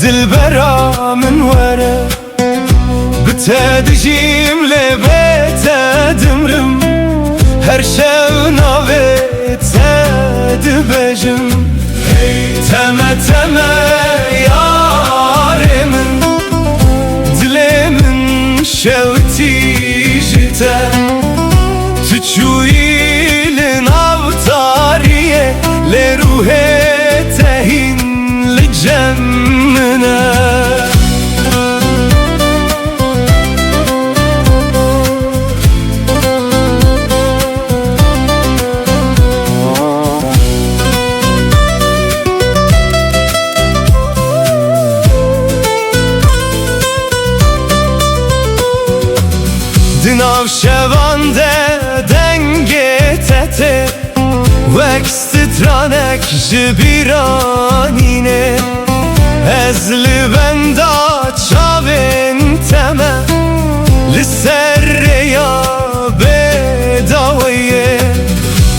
دلبرا من وره بتدجيم لبيت دمرم هر شو ناويت دبجم تمه تمه ياري من دلي من شوتي جتا تشوي لناوتاريه لروحي تهين لجمنا دناو شوانده دنگه تته وکسترانک جبیرانینه از لبندا چاوین تمه لسر یا بداویه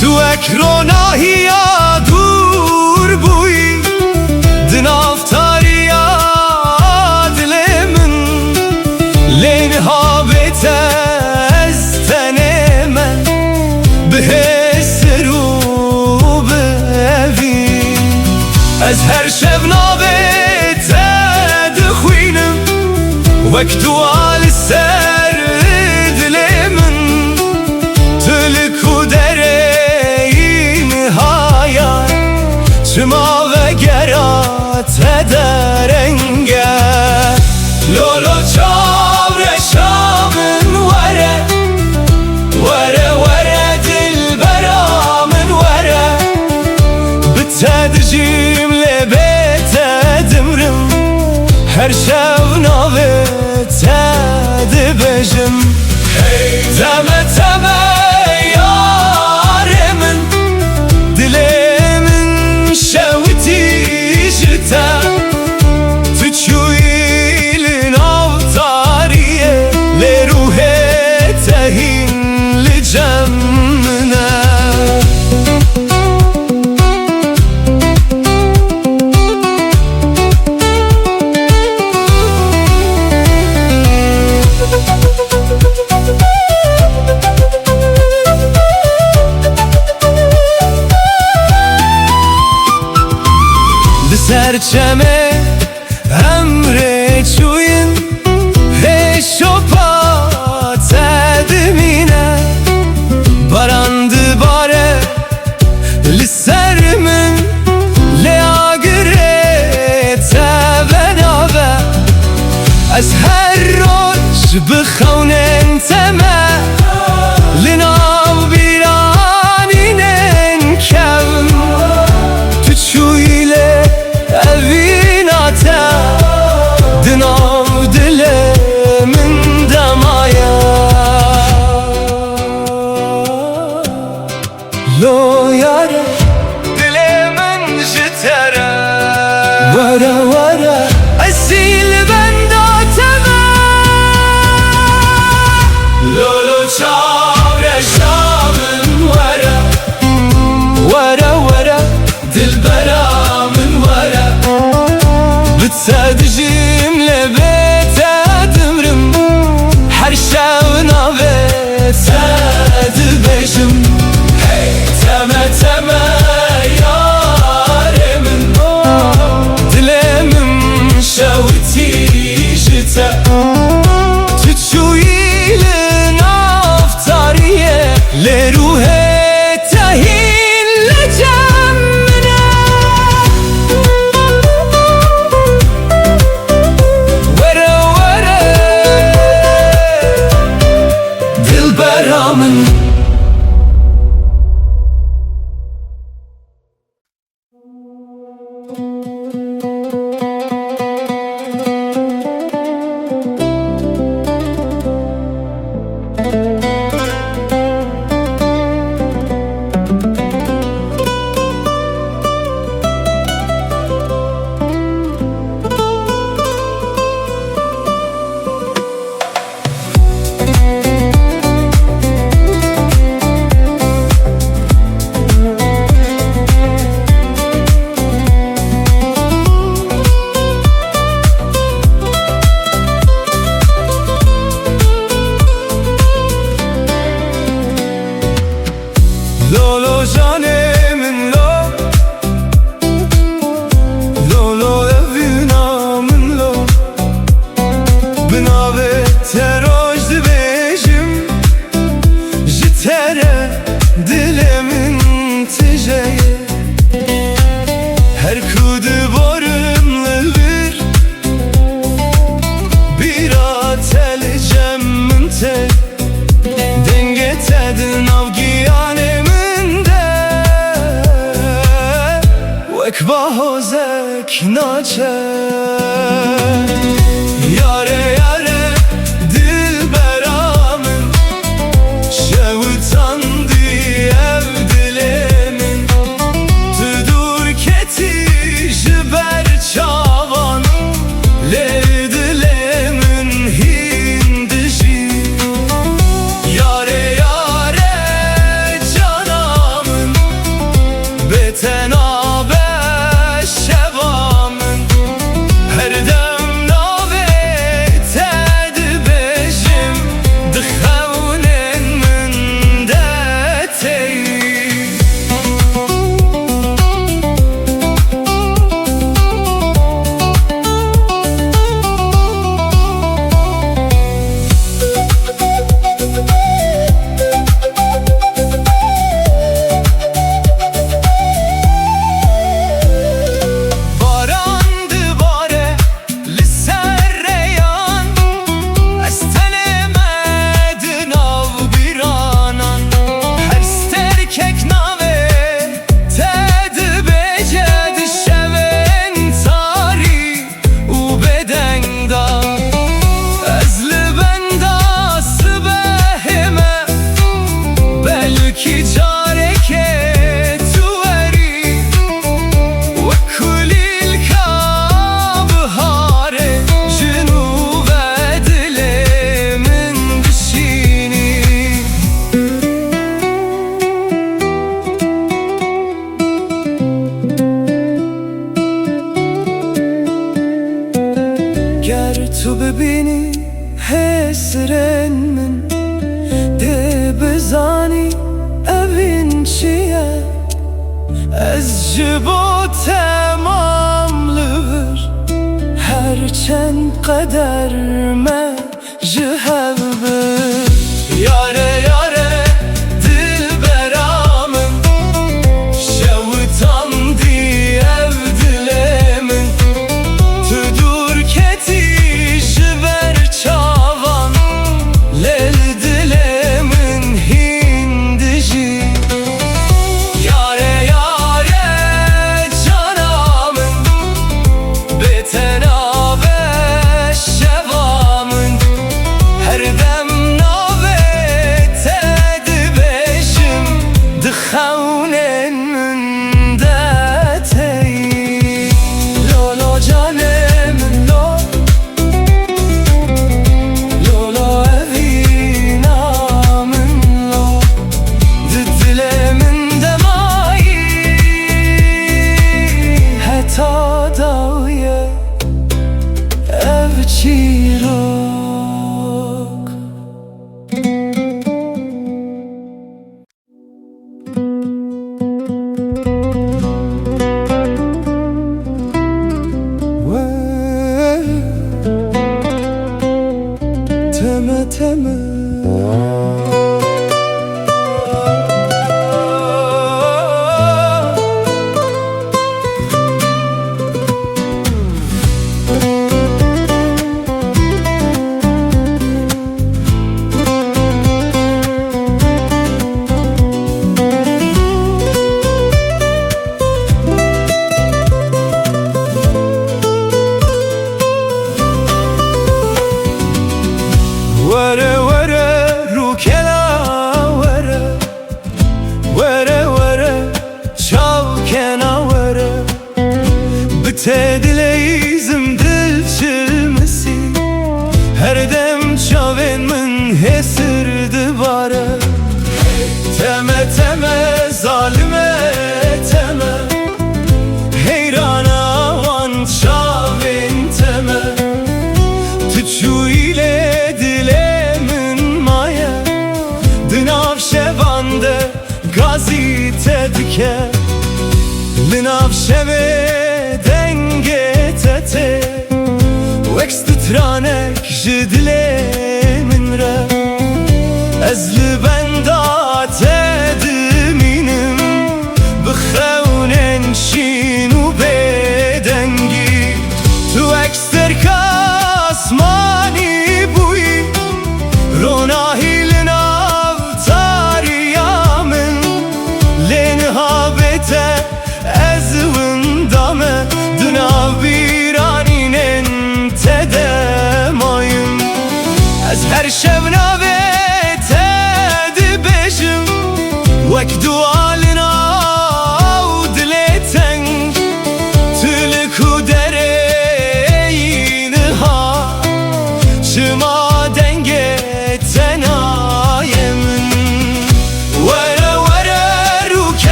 تو اکروناهی یا دور بوی دنافتاری یا دل من لین ها بیته از هر شب نابت دخوینم وقتو آل سر دل من تلکو درین هایا چما و گرات درنگه لولو چاور شامن وره وره وره دل برا من وره بتدجیم هر شو ناوت دبجم تمه تمه یار من دلی من شوتی جتا تچوی لناوتاریه لروح تهین لجمنا سرچمه امره چوین هشو پا تدمینه باراند باره لسر من لیاگره تبناوه از هر روش بخونن تمه لناو بیرانینن کم تو چویله اویناتا دناو دل من دمایا لو یاره دل من جتره وره وره اصیل بنداتمه لولو چاوره شامن وره وره وره دل برا بتدجيم لبيت دمرم هر شو ناوت دبجم تمه تمه یار من دلی من شوتی جتا تچوی لنافتاریه لروح تهین لجمنا من hozek naçe Yare yare dilberamın Şevutandı ev dilemin Tüdur keti jiber çavan Le dilemin hindişi Yare yare canamın Beten abe şevamın Her dem nave ted bejim Dıxevnen min detey تو ببینی حسرن من ده بزانی اوین چیه از جبو تمام لور هر چند قدر ما جهب بر یاره یاره دل برامن شوتان دی ev dilemin Tüdur keti Tedileyizim dil çilmesi Her dem çavin min hesirdi bare Teme teme zalime teme Heyrana van çavin teme Tüçü ile dilemin maya Dınav şevande gazite dike Dınav şeve وكست ترانك جدلي من را أزل بندات دمينم بخونن شين وبدنجي تو أكستر كاسماني بوي روناهي لناو تاريامن لنها بتا أزون دامن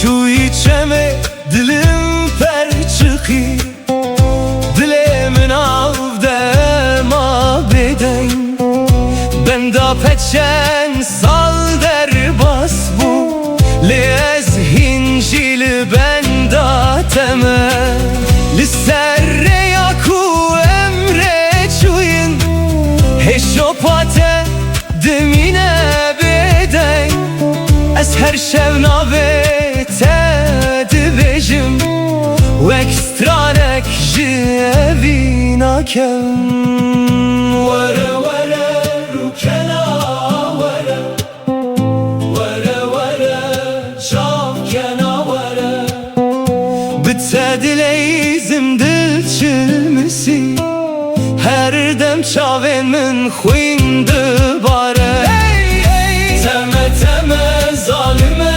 su içeme dilim per çıkı Dilimin avde ma beden Ben da peçen sal der bas bu Lez hincil ben da teme Lisserre yaku emre çuyun Heşopate dimine beden Ez her şev navete dibejim Vekstranek jevina kem Vere vere rukena vere Vere vere çavkena vere Bitse dileyzim dil çilmisi Her dem çavên min xwîn dibare Teme teme zalime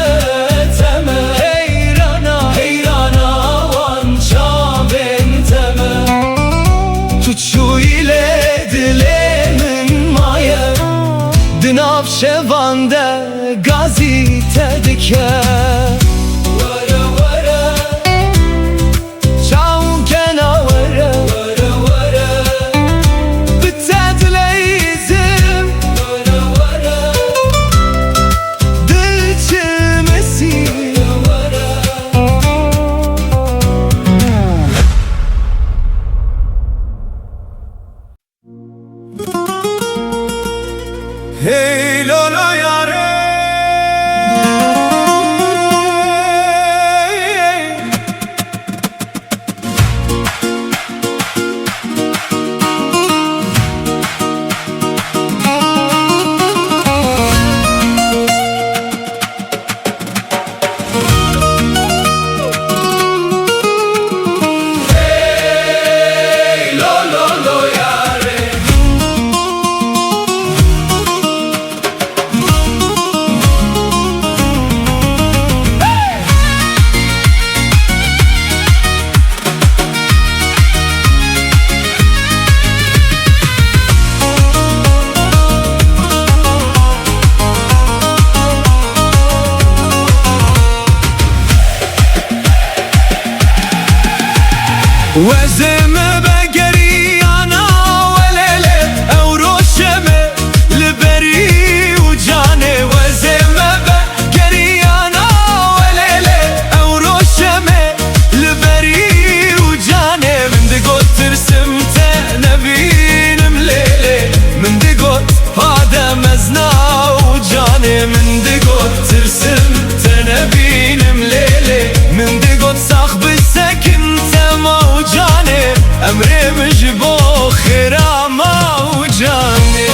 teme Heyrana heyrana wan çavên teme Tu çûyîle dilê min maye Di nav şevan de gazî te dike Hey lolo yare وزمه بگریانا ولله او روشمه لبری و جانه وزمه بگریانا ولله او روشمه لبری و جانه من دی گوت ترسم تنبینم لیله من دی گوت آدم ازنا و جانه من دی گوت ترسم تنبینم لیله من دی گوت صاحب سکن أمري مجبو خرامة وجاني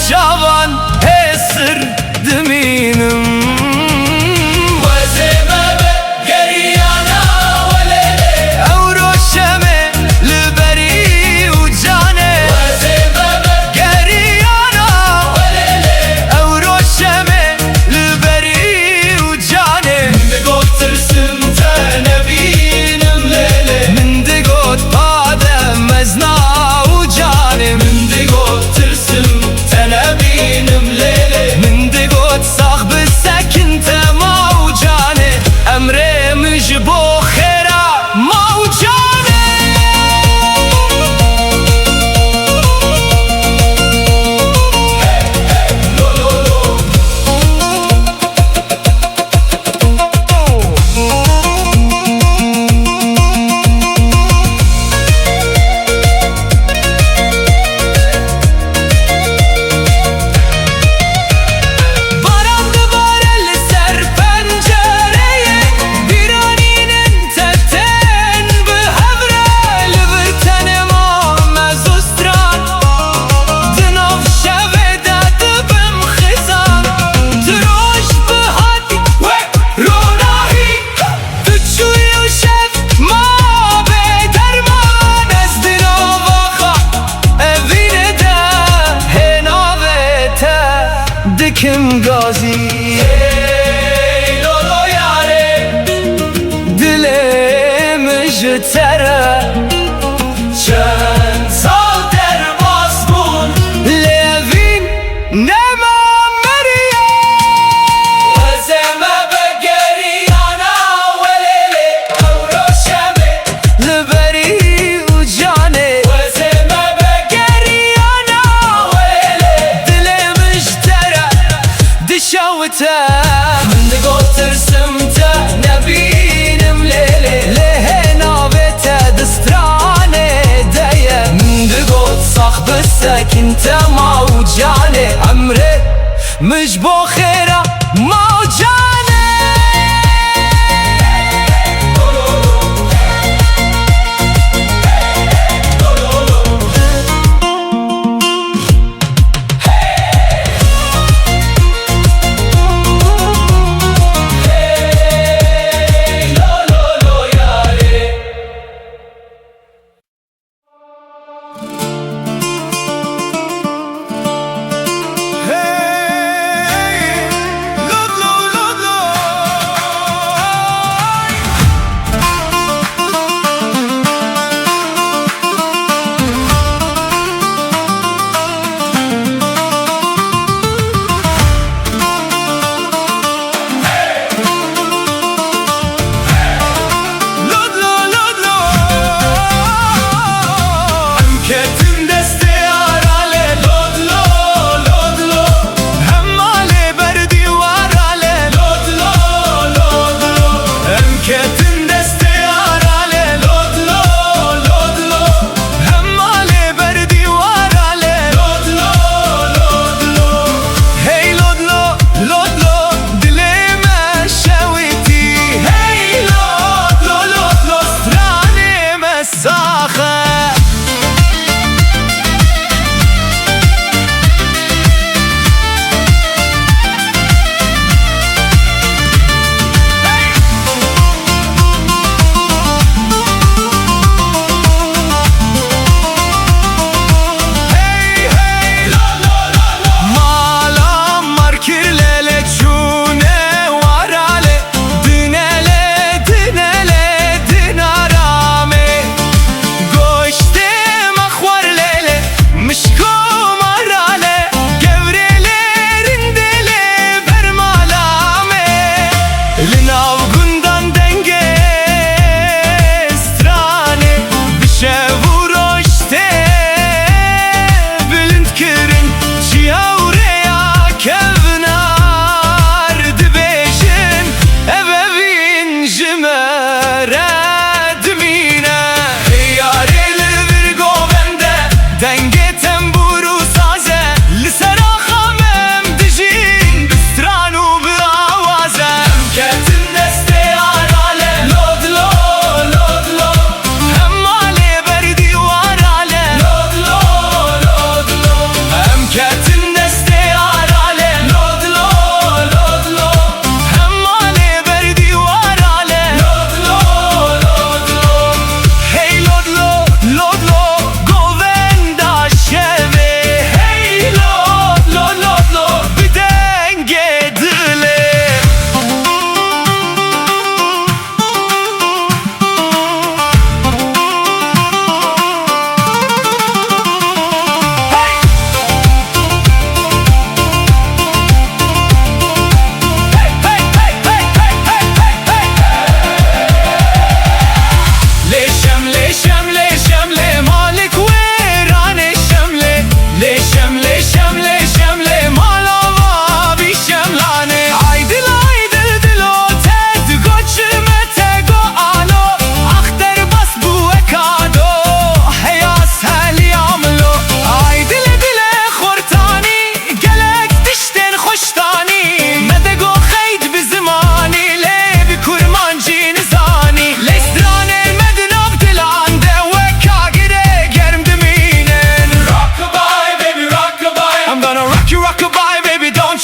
Cavan hesir diminim Vazime begeriyana velele Evroşeme liberi ucane Vazime begeriyana velele Evroşeme liberi ucane Mindi got tırsım tenebinim lele Mindi got badem ezna ucane Mindi got tırsım benim lele من دقوت kim gazi. Ey lolo yare dilim jtere çend sal der basbun levin nema meriye vazeme begeriyana velele avroşeme liberi ucane vazeme begeriyana velele dilim jtere dişavte من قطر سمته نبينم ليلي لهنا بيته دستراني ديه من قط صاحب السكنت موجاني عمري مش بخيره موجاني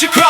you cry.